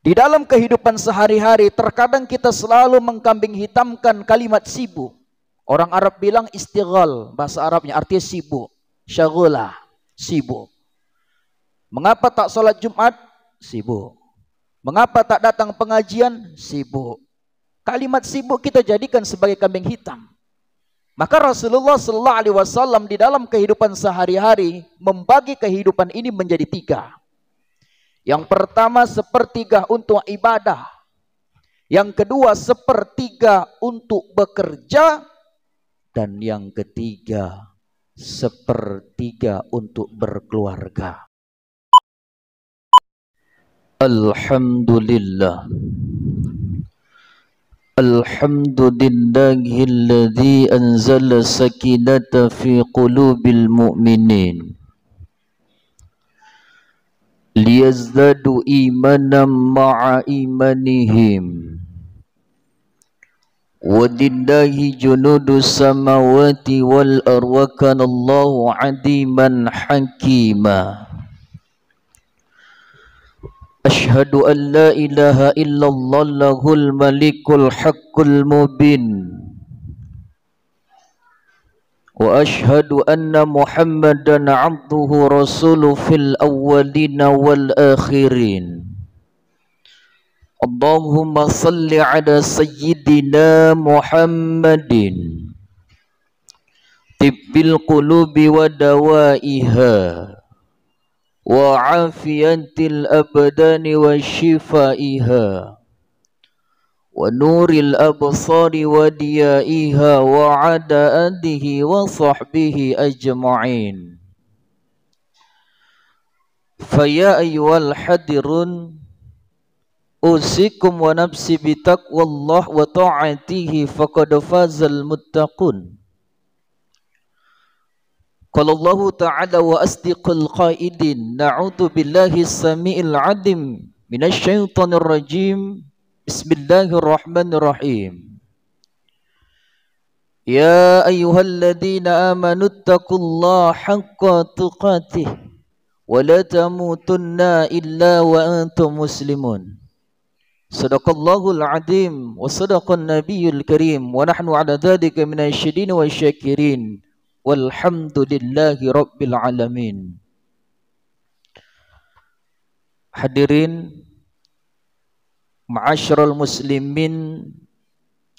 Di dalam kehidupan sehari-hari terkadang kita selalu mengkambing hitamkan kalimat sibuk. Orang Arab bilang istighal, bahasa Arabnya artinya sibuk. Syaghulah, sibuk. Mengapa tak salat Jumat? Sibuk. Mengapa tak datang pengajian? Sibuk. Kalimat sibuk kita jadikan sebagai kambing hitam. Maka Rasulullah sallallahu alaihi wasallam di dalam kehidupan sehari-hari membagi kehidupan ini menjadi 3. Yang pertama sepertiga untuk ibadah. Yang kedua sepertiga untuk bekerja. Dan yang ketiga sepertiga untuk berkeluarga. Alhamdulillah. Alhamdulillahilladzi anzala sakinata fi qulubil mu'minin. Liyazdadu imanan ma'a imanihim. Walillahi junudus samawati wal ardi wa kanallahu adiman hakima. Ashhadu an la ilaha illallah lahul malikul haqqul mubin. Wa ashhadu anna Muhammadan abduhu rasuluhu fil awwalina wal akhirin. Allahumma salli ala sayyidina Muhammadin tibbil qulubi wa dawaiha wa afiyatil abdani wa shifaiha wa nuril absari wa diyaiha wa ada alihi wa sahbihi ajma'in. Faya ayyuhal hadirun usikum wa nafsi bitaqwallah wa ta'atihi faqad fazal muttaqun. Qala Allah ta'ala wa asdiqul qaidin na'udzu billahi as-sami'il 'alim minasy syaithanir rajim. Bismillahirrahmanirrahim. Ya ayyuhalladzina amanu taqullaha haqqa tuqatih wa la tamutunna illa wa antum muslimun. Sadaqallahul azim wa sadaqan nabiyyul karim wa nahnu ala dzalika minasyahidin wa syakirin walhamdulillahi rabbil alamin. Hadirin ma'asyiral muslimin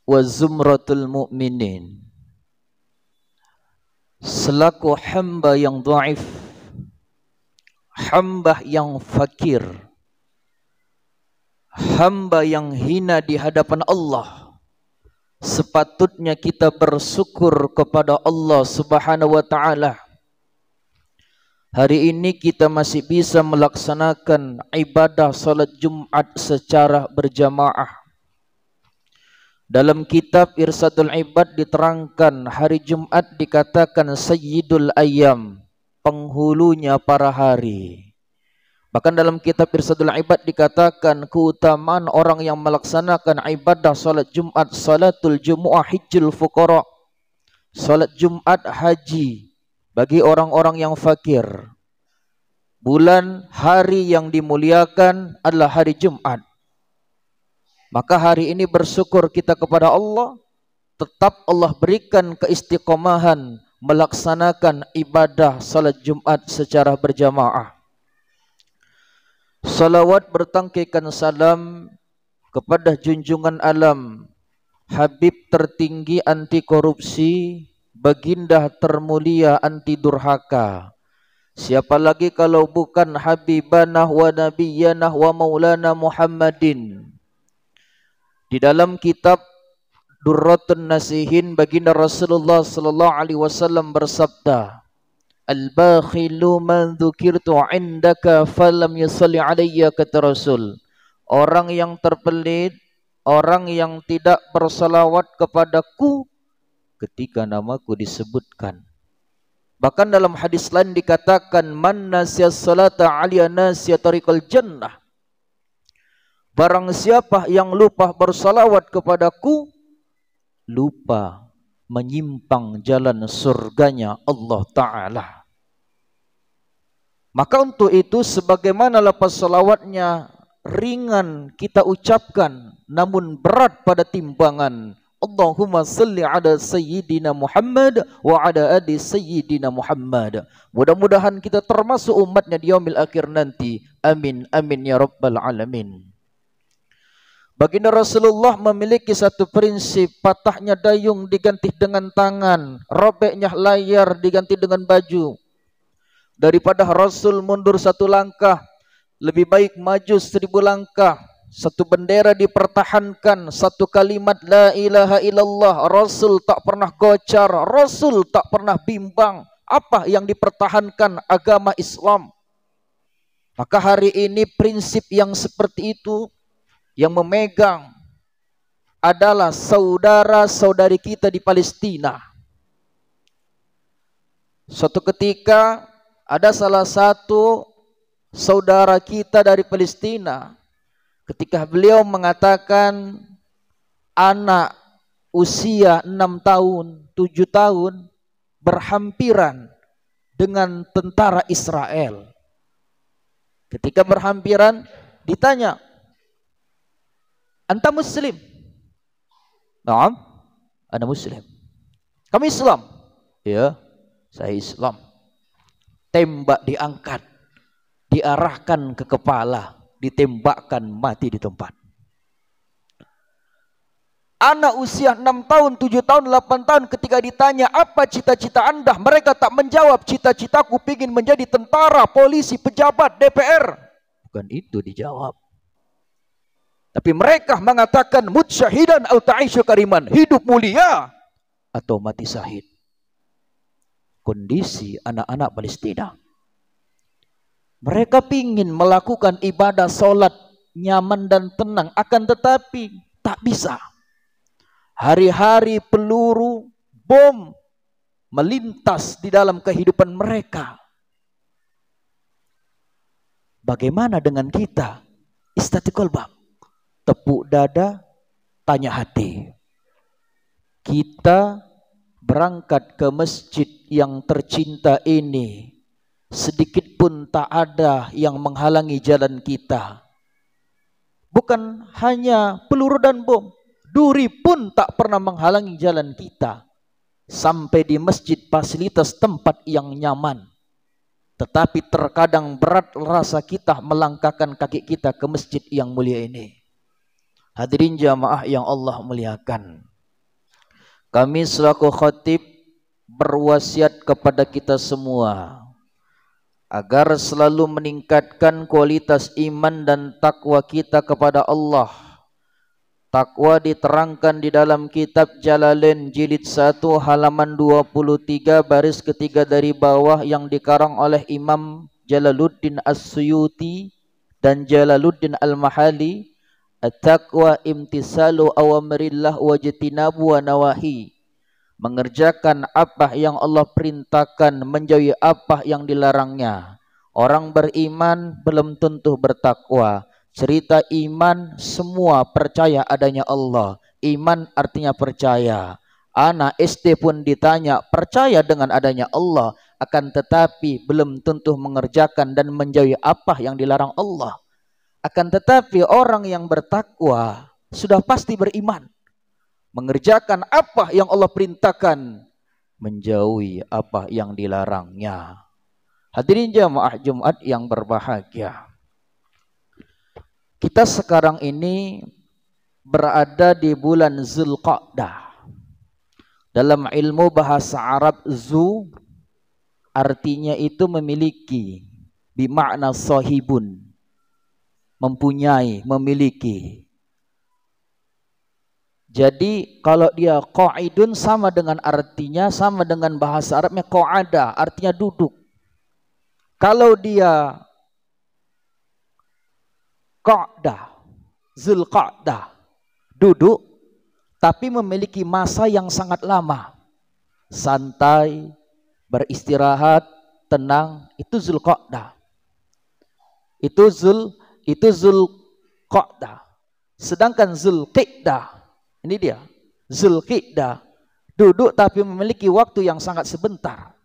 wa zumratul mu'minin. Selaku hamba yang dhaif, hamba yang fakir, hamba yang hina di hadapan Allah, sepatutnya kita bersyukur kepada Allah Subhanahu wa taala. Hari ini kita masih bisa melaksanakan ibadah salat Jumat secara berjamaah. Dalam kitab Irsadul Ibad diterangkan hari Jumat dikatakan Sayyidul Ayyam, penghulunya para hari. Bahkan dalam kitab Irsadul Ibad dikatakan keutamaan orang yang melaksanakan ibadah salat Jumat, salatul Jumu'ah hijjul fuqara, salat Jumat haji bagi orang-orang yang fakir. Bulan hari yang dimuliakan adalah hari Jumat. Maka hari ini bersyukur kita kepada Allah, tetap Allah berikan keistiqomahan melaksanakan ibadah salat Jumat secara berjamaah. Salawat bertangkikan salam kepada junjungan alam, Habib tertinggi anti korupsi, baginda termulia anti durhaka. Siapa lagi kalau bukan Habibanah wa Nabiyanah wa Maulana Muhammadin. Di dalam kitab Durratun Nasihin, baginda Rasulullah sallallahu alaihi wasallam bersabda, Al-bakhilu man dzukirtu indaka falam yusalli alayya, kata Rasul. Orang yang terpelit, orang yang tidak bersalawat kepadaku ketika namaku disebutkan. Bahkan dalam hadis lain dikatakan man nasiyas salata aliya nasiya tariqal jannah. Barang siapa yang lupa bersalawat kepadaku, lupa menyimpang jalan surganya Allah Ta'ala. Maka untuk itu sebagaimana lepas salawatnya ringan kita ucapkan namun berat pada timbangan. Allahumma salli ala Sayyidina Muhammad wa ala adi Sayyidina Muhammad. Mudah-mudahan kita termasuk umatnya di yaumil akhir nanti. Amin, amin ya rabbal alamin. Baginda Rasulullah memiliki satu prinsip, patahnya dayung diganti dengan tangan, robeknya layar diganti dengan baju. Daripada Rasul mundur satu langkah, lebih baik maju 1000 langkah. Satu bendera dipertahankan, satu kalimat la ilaha illallah. Rasul tak pernah gocar, Rasul tak pernah bimbang. Apa yang dipertahankan? Agama Islam. Maka hari ini prinsip yang seperti itu yang memegang adalah saudara-saudari kita di Palestina. Suatu ketika ada salah satu saudara kita dari Palestina, ketika beliau mengatakan anak usia 6 tahun, 7 tahun berhampiran dengan tentara Israel. Ketika berhampiran ditanya, "Anta muslim?" "Naam, ana muslim." "Kamu Islam?" "Ya, saya Islam." Tembak diangkat, diarahkan ke kepala, ditembakkan, mati di tempat. Anak usia 6 tahun, 7 tahun, 8 tahun ketika ditanya apa cita-cita Anda, mereka tak menjawab, cita-citaku ingin menjadi tentara, polisi, pejabat, DPR. Bukan itu dijawab. Tapi mereka mengatakan mut syahidan au ta'isyu kariman, hidup mulia atau mati syahid. Kondisi anak-anak Palestina. Mereka ingin melakukan ibadah solat nyaman dan tenang, akan tetapi tak bisa. Hari-hari peluru, bom melintas di dalam kehidupan mereka. Bagaimana dengan kita? Istatikul bab. Tepuk dada, tanya hati. Kita berangkat ke masjid yang tercinta ini, sedikit pun tak ada yang menghalangi jalan kita. Bukan hanya peluru dan bom, duri pun tak pernah menghalangi jalan kita. Sampai di masjid fasilitas tempat yang nyaman. Tetapi terkadang berat rasa kita melangkahkan kaki kita ke masjid yang mulia ini. Hadirin jamaah yang Allah muliakan. Kami selaku khatib berwasiat kepada kita semua agar selalu meningkatkan kualitas iman dan takwa kita kepada Allah. Takwa diterangkan di dalam kitab Jalalain jilid 1 halaman 23 baris ketiga dari bawah yang dikarang oleh Imam Jalaluddin As-Suyuti dan Jalaluddin Al-Mahali. At-taqwa imtisalu awamirillah wajtinabu wa nawahi. Mengerjakan apa yang Allah perintahkan, menjauhi apa yang dilarangnya. Orang beriman belum tentu bertakwa. Cerita iman semua percaya adanya Allah. Iman artinya percaya. Anak SD pun ditanya percaya dengan adanya Allah, akan tetapi belum tentu mengerjakan dan menjauhi apa yang dilarang Allah. Akan tetapi orang yang bertakwa sudah pasti beriman, mengerjakan apa yang Allah perintahkan, menjauhi apa yang dilarangnya. Hadirin jamaah Jumat yang berbahagia, kita sekarang ini berada di bulan Zulqa'dah. Dalam ilmu bahasa Arab, zu artinya itu memiliki, bimakna sahibun, mempunyai, memiliki. Jadi kalau dia qa'idun sama dengan artinya, sama dengan bahasa Arabnya qa'ada, artinya duduk. Kalau dia qa'dah, Zulqa'dah, duduk, tapi memiliki masa yang sangat lama, santai, beristirahat, tenang, itu Zulqa'dah. Itu Zulqa'dah. Sedangkan Zulqi'dah, ini dia, Zulqi'dah, duduk tapi memiliki waktu yang sangat sebentar.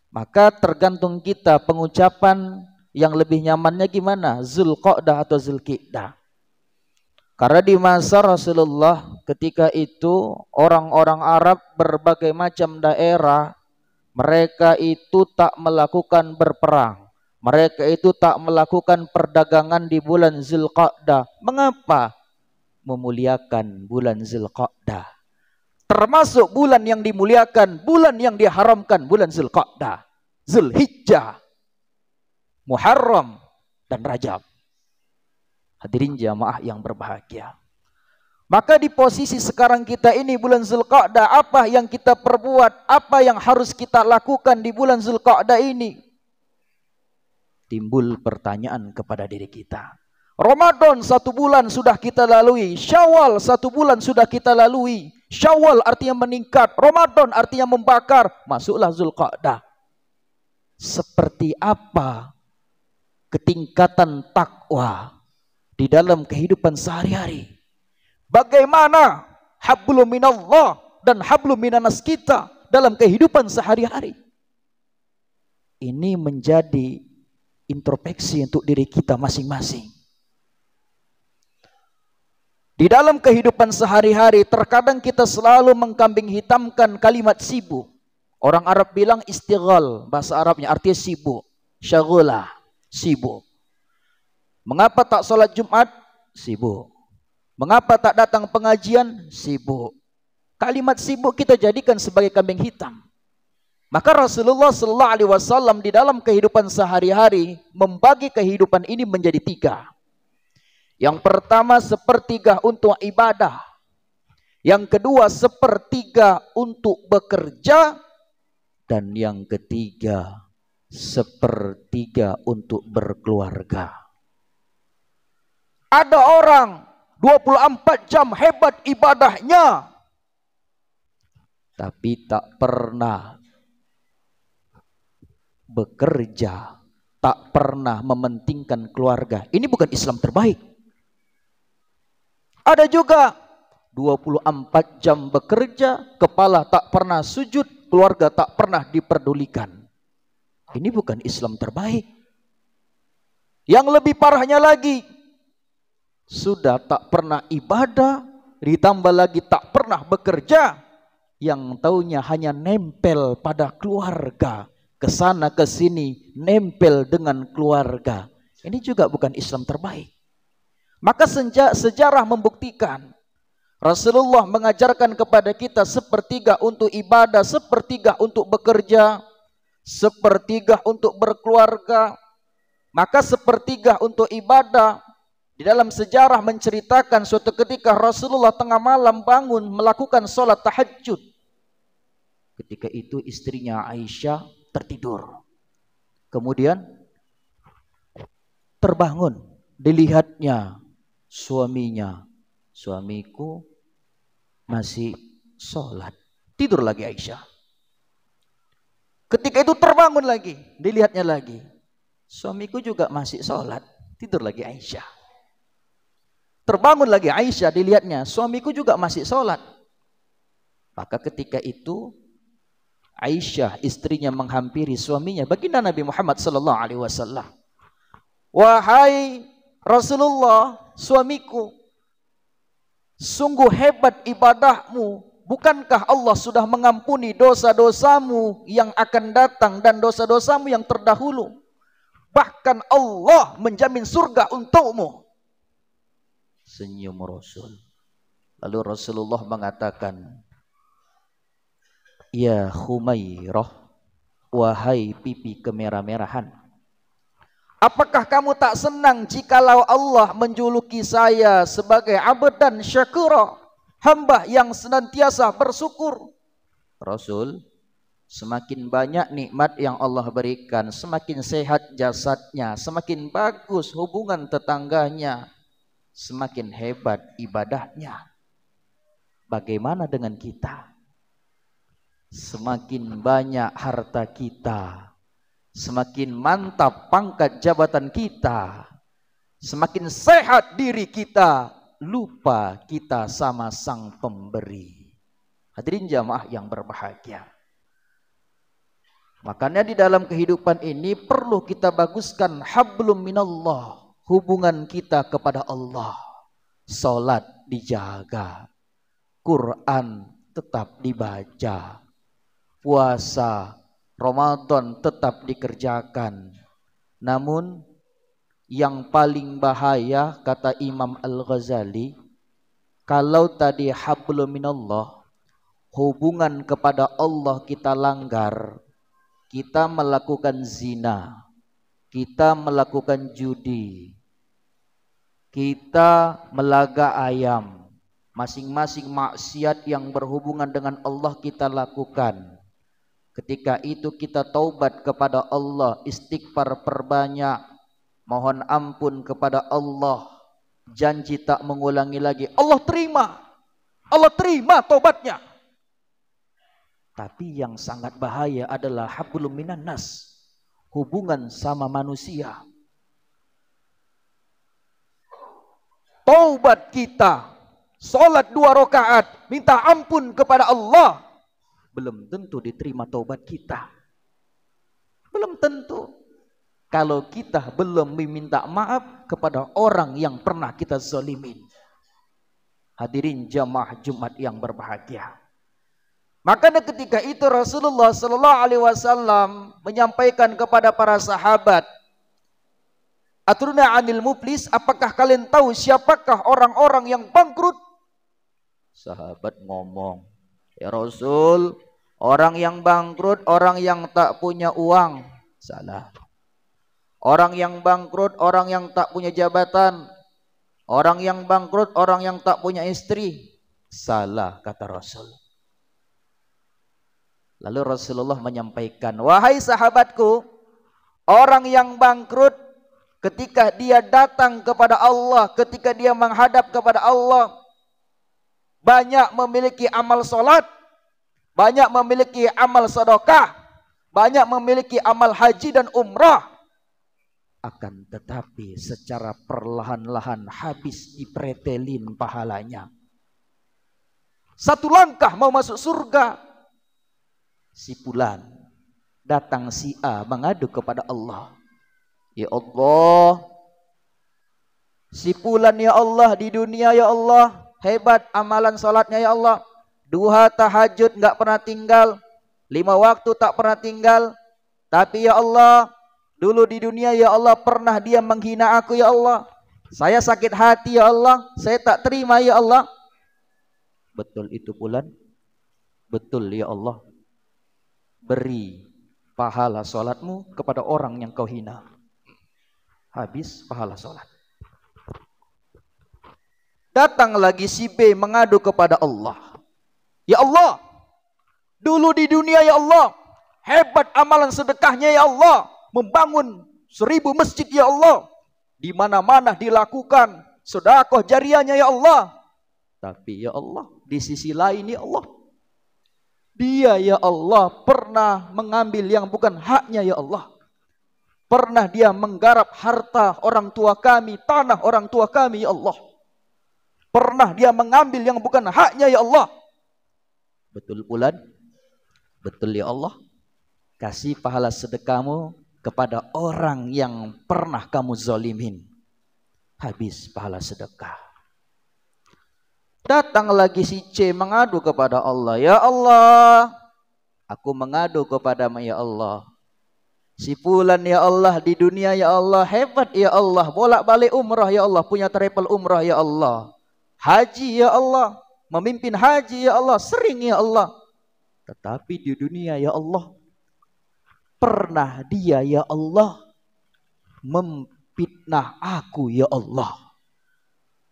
Maka tergantung kita pengucapan Yang lebih nyamannya gimana? Zulqa'dah atau Zulqa'dah? Karena di masa Rasulullah ketika itu orang-orang Arab berbagai macam daerah, mereka itu tak melakukan berperang. Mereka itu tak melakukan perdagangan di bulan Zulqa'dah. Mengapa? Memuliakan bulan Zulqa'dah. Termasuk bulan yang dimuliakan, bulan yang diharamkan, bulan Zulqa'dah, Zulhijjah, Muharram, dan Rajab. Hadirin jamaah yang berbahagia. Maka di posisi sekarang kita ini bulan Zulqa'dah, apa yang kita perbuat, apa yang harus kita lakukan di bulan Zulqa'dah ini? Timbul pertanyaan kepada diri kita. Ramadan 1 bulan sudah kita lalui, Syawal 1 bulan sudah kita lalui. Syawal artinya meningkat, Ramadan artinya membakar, masuklah Zulqa'dah. Seperti apa ketingkatan takwa di dalam kehidupan sehari-hari? Bagaimana hablum minallah dan hablum minanas kita dalam kehidupan sehari-hari? Ini menjadi introspeksi untuk diri kita masing-masing. Di dalam kehidupan sehari-hari terkadang kita selalu mengkambing hitamkan kalimat sibuk. Orang Arab bilang istighal, bahasa Arabnya artinya sibuk, syaghulah, sibuk. Mengapa tak sholat Jumat? Sibuk. Mengapa tak datang pengajian? Sibuk. Kalimat sibuk kita jadikan sebagai kambing hitam. Maka Rasulullah Sallallahu Alaihi Wasallam di dalam kehidupan sehari-hari membagi kehidupan ini menjadi 3. Yang pertama 1/3 untuk ibadah. Yang kedua 1/3 untuk bekerja. Dan yang ketiga 1/3 untuk berkeluarga. Ada orang 24 jam hebat ibadahnya, tapi tak pernah bekerja, tak pernah mementingkan keluarga. Ini bukan Islam terbaik. Ada juga 24 jam bekerja, kepala tak pernah sujud, keluarga tak pernah diperdulikan. Ini bukan Islam terbaik. Yang lebih parahnya lagi, sudah tak pernah ibadah, ditambah lagi tak pernah bekerja, yang taunya hanya nempel pada keluarga, kesana ke sini, nempel dengan keluarga. Ini juga bukan Islam terbaik. Maka sejarah membuktikan Rasulullah mengajarkan kepada kita 1/3 untuk ibadah, 1/3 untuk bekerja, 1/3 untuk berkeluarga. Maka 1/3 untuk ibadah. Di dalam sejarah menceritakan suatu ketika Rasulullah tengah malam bangun melakukan sholat tahajud. Ketika itu istrinya Aisyah tertidur. Kemudian terbangun, dilihatnya suaminya. Suamiku masih sholat. Tidur lagi Aisyah. Ketika itu terbangun lagi, dilihatnya lagi. Suamiku juga masih sholat. Tidur lagi Aisyah. Terbangun lagi Aisyah, dilihatnya suamiku juga masih sholat. Maka ketika itu Aisyah istrinya menghampiri suaminya, baginda Nabi Muhammad sallallahu alaihi wasallam. Wahai Rasulullah, suamiku, sungguh hebat ibadahmu. Bukankah Allah sudah mengampuni dosa-dosamu yang akan datang dan dosa-dosamu yang terdahulu? Bahkan Allah menjamin surga untukmu. Senyum Rasul. Lalu Rasulullah mengatakan, ya Khumairah, wahai pipi kemerah-merahan, apakah kamu tak senang jikalau Allah menjuluki saya sebagai abdan syakura, hamba yang senantiasa bersyukur? Rasul, semakin banyak nikmat yang Allah berikan, semakin sehat jasadnya, semakin bagus hubungan tetangganya, semakin hebat ibadahnya. Bagaimana dengan kita? Semakin banyak harta kita, semakin mantap pangkat jabatan kita, semakin sehat diri kita, lupa kita sama sang pemberi. Hadirin jamaah yang berbahagia. Makanya di dalam kehidupan ini perlu kita baguskan hablum minallah, hubungan kita kepada Allah. Salat dijaga, Quran tetap dibaca, puasa Ramadan tetap dikerjakan. Namun yang paling bahaya kata Imam Al-Ghazali, kalau tadi hablum minallah, hubungan kepada Allah kita langgar, kita melakukan zina, kita melakukan judi, kita melaga ayam, masing-masing maksiat yang berhubungan dengan Allah kita lakukan. Ketika itu kita taubat kepada Allah, istighfar perbanyak, mohon ampun kepada Allah, janji tak mengulangi lagi. Allah terima taubatnya. Tapi yang sangat bahaya adalah hablum minan nas, hubungan sama manusia. Taubat kita, salat 2 rakaat, minta ampun kepada Allah, belum tentu diterima taubat kita. Belum tentu. Kalau kita belum meminta maaf kepada orang yang pernah kita zalimin. Hadirin jamaah Jumat yang berbahagia. Makanya ketika itu Rasulullah sallallahu alaihi wasallam menyampaikan kepada para sahabat, "Atruna 'anil muflis, apakah kalian tahu siapakah orang-orang yang bangkrut?" Sahabat ngomong, "Ya Rasul, orang yang bangkrut orang yang tak punya uang." Salah. Orang yang bangkrut orang yang tak punya jabatan. Orang yang bangkrut orang yang tak punya istri. Salah kata Rasul. Lalu Rasulullah menyampaikan, "Wahai sahabatku, orang yang bangkrut ketika dia datang kepada Allah, ketika dia menghadap kepada Allah, banyak memiliki amal salat, banyak memiliki amal sedekah, banyak memiliki amal haji dan umrah, akan tetapi secara perlahan-lahan habis dipretelin pahalanya. Satu langkah mau masuk surga, si fulan datang si A mengadu kepada Allah, ya Allah, si fulan ya Allah di dunia ya Allah hebat amalan salatnya ya Allah, duha tahajud nggak pernah tinggal, 5 waktu tak pernah tinggal, tapi ya Allah dulu di dunia ya Allah pernah dia menghina aku ya Allah, saya sakit hati ya Allah, saya tak terima ya Allah." Betul itu fulan? Betul ya Allah. Beri pahala sholatmu kepada orang yang kau hina. Habis pahala sholat. Datang lagi si B mengadu kepada Allah, ya Allah, dulu di dunia ya Allah hebat amalan sedekahnya ya Allah, membangun 1000 masjid ya Allah, di mana-mana dilakukan sedekah jariahnya ya Allah. Tapi ya Allah, di sisi lain ya Allah, dia ya Allah pernah mengambil yang bukan haknya ya Allah. Pernah dia menggarap harta orang tua kami, tanah orang tua kami ya Allah. Pernah dia mengambil yang bukan haknya ya Allah. Betul bulan? Betul ya Allah. Kasih pahala sedekahmu kepada orang yang pernah kamu zalimin. Habis pahala sedekah. Datang lagi si C mengadu kepada Allah, ya Allah, aku mengadu kepadamu ya Allah, si fulan ya Allah di dunia ya Allah hebat ya Allah, bolak-balik umrah ya Allah, punya travel umrah ya Allah, haji ya Allah, memimpin haji ya Allah, sering ya Allah. Tetapi di dunia ya Allah pernah dia ya Allah memfitnah aku ya Allah,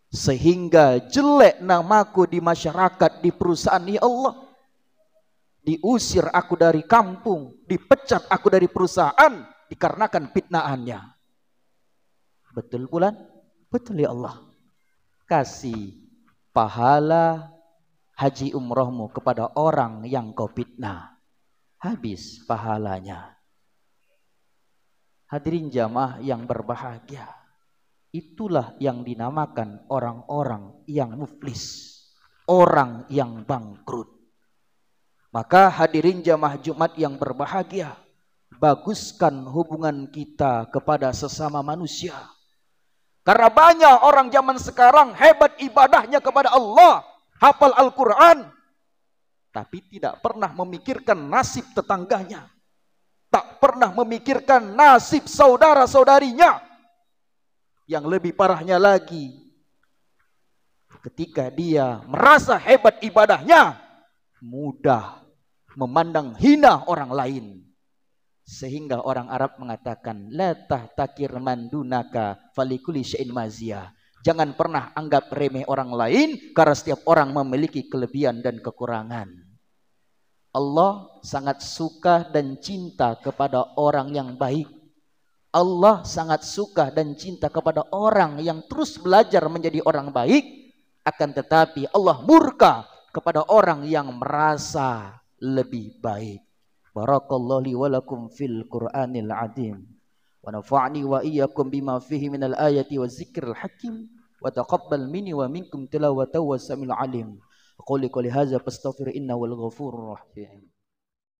sehingga jelek namaku di masyarakat, di perusahaan ya Allah, diusir aku dari kampung, dipecat aku dari perusahaan dikarenakan fitnahannya. Betul bulan? Betul ya Allah. Kasih pahala haji umrohmu kepada orang yang kau fitnah, habis pahalanya. Hadirin jamaah yang berbahagia, itulah yang dinamakan orang-orang yang muflis, orang yang bangkrut. Maka hadirin jamaah Jumat yang berbahagia, baguskan hubungan kita kepada sesama manusia. Karena banyak orang zaman sekarang hebat ibadahnya kepada Allah, hafal Al-Quran, tapi tidak pernah memikirkan nasib tetangganya, tak pernah memikirkan nasib saudara-saudarinya. Yang lebih parahnya lagi, ketika dia merasa hebat ibadahnya, mudah memandang hina orang lain. Sehingga orang Arab mengatakan, la tahtakir man dunaka falikuli syai'in maziyah. Jangan pernah anggap remeh orang lain, karena setiap orang memiliki kelebihan dan kekurangan. Allah sangat suka dan cinta kepada orang yang baik. Allah sangat suka dan cinta kepada orang yang terus belajar menjadi orang baik. Akan tetapi Allah murka kepada orang yang merasa lebih baik. Barakallahu li wa lakum fil Qur'anil azim wa nafa'ni wa iyyakum bima fihi minal ayati wa zikril hakim wa taqabbal minni wa minkum tilawatahu wa samil alim. Qul li hadza fastaghfir innahu wal ghafurur rahim.